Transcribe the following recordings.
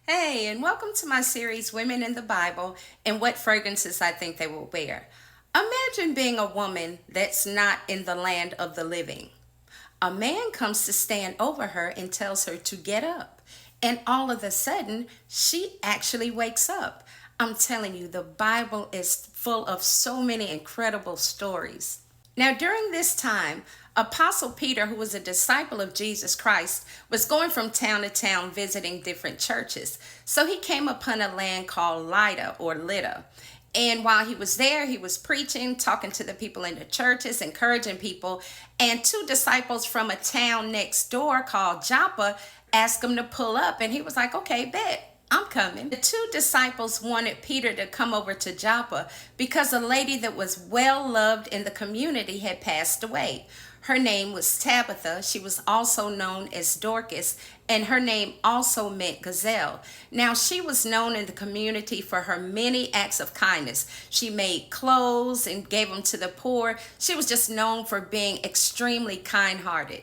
Hey, and welcome to my series, Women in the Bible and What Fragrances I Think They Will Wear. Imagine being a woman that's not in the land of the living. A man comes to stand over her and tells her to get up. And all of a sudden, she actually wakes up. I'm telling you, the Bible is full of so many incredible stories. Now, during this time, Apostle Peter, who was a disciple of Jesus Christ, was going from town to town visiting different churches. So he came upon a land called Lydda or Lydda. And while he was there, he was preaching, talking to the people in the churches, encouraging people. And two disciples from a town next door called Joppa asked him to pull up. And he was like, okay, bet. I'm coming. The two disciples wanted Peter to come over to Joppa because a lady that was well loved in the community had passed away. Her name was Tabitha. She was also known as Dorcas, and her name also meant gazelle. Now, she was known in the community for her many acts of kindness. She made clothes and gave them to the poor. She was just known for being extremely kind-hearted.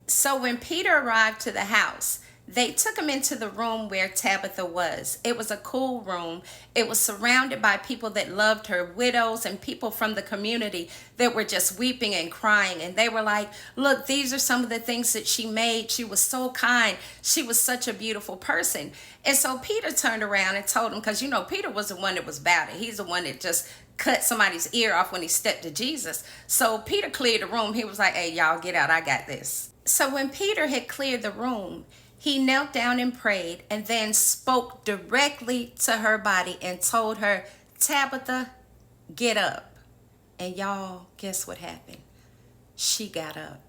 So when Peter arrived to the house, they took him into the room where Tabitha was. It was a cool room. It was surrounded by people that loved her, widows and people from the community that were just weeping and crying. And they were like, look, these are some of the things that she made. She was so kind. She was such a beautiful person. And so Peter turned around and told him, because, Peter was the one that was about it. He's the one that just cut somebody's ear off when he stepped to Jesus. So Peter cleared the room. He was like, hey, y'all get out. I got this. So when Peter had cleared the room, he knelt down and prayed and then spoke directly to her body and told her, Tabitha, get up. And y'all, guess what happened? She got up.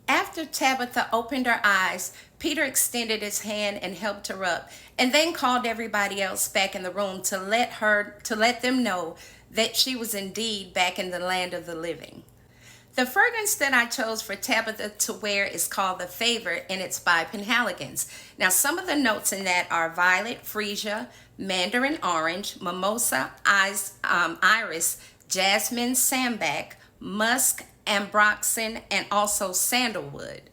After Tabitha opened her eyes, Peter extended his hand and helped her up, and then called everybody else back in the room to let them know that she was indeed back in the land of the living. The fragrance that I chose for Tabitha to wear is called The Favorite, and it's by Penhaligon's. Now, some of the notes in that are violet, freesia, mandarin orange, mimosa, iris, jasmine, sambac, musk, ambroxan, and also sandalwood.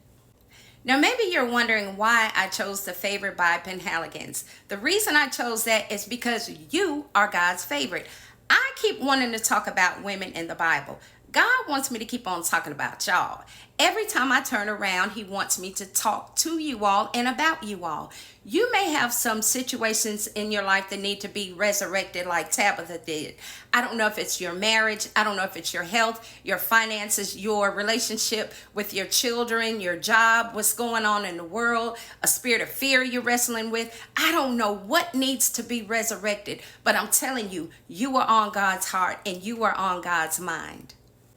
Now, maybe you're wondering why I chose The Favorite by Penhaligon's. The reason I chose that is because you are God's favorite. I keep wanting to talk about women in the Bible. God wants me to keep on talking about y'all. Every time I turn around, he wants me to talk to you all and about you all. You may have some situations in your life that need to be resurrected like Tabitha did. I don't know if it's your marriage. I don't know if it's your health, your finances, your relationship with your children, your job, what's going on in the world, a spirit of fear you're wrestling with. I don't know what needs to be resurrected, but I'm telling you, you are on God's heart and you are on God's mind.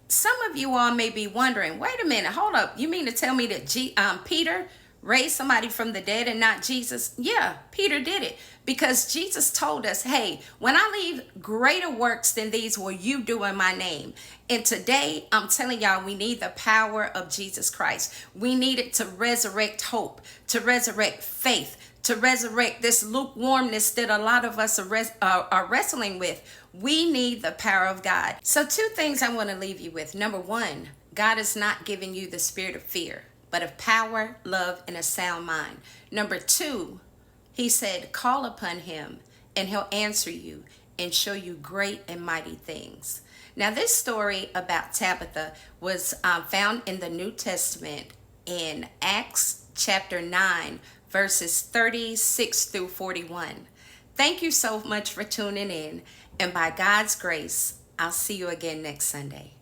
Some of you all may be wondering, wait a minute, hold up. You mean to tell me that Peter raised somebody from the dead and not Jesus? Yeah, Peter did it because Jesus told us, hey, when I leave, greater works than these will you do in my name. And today, I'm telling y'all, we need the power of Jesus Christ. We need it to resurrect hope, to resurrect faith, to resurrect this lukewarmness that a lot of us are wrestling with. We need the power of God. So two things I want to leave you with. Number one, God is not giving you the spirit of fear, but of power, love, and a sound mind. Number two, he said, call upon him and he'll answer you and show you great and mighty things. Now, this story about Tabitha was found in the New Testament in Acts chapter 9, verses 36 through 41. Thank you so much for tuning in. And by God's grace, I'll see you again next Sunday.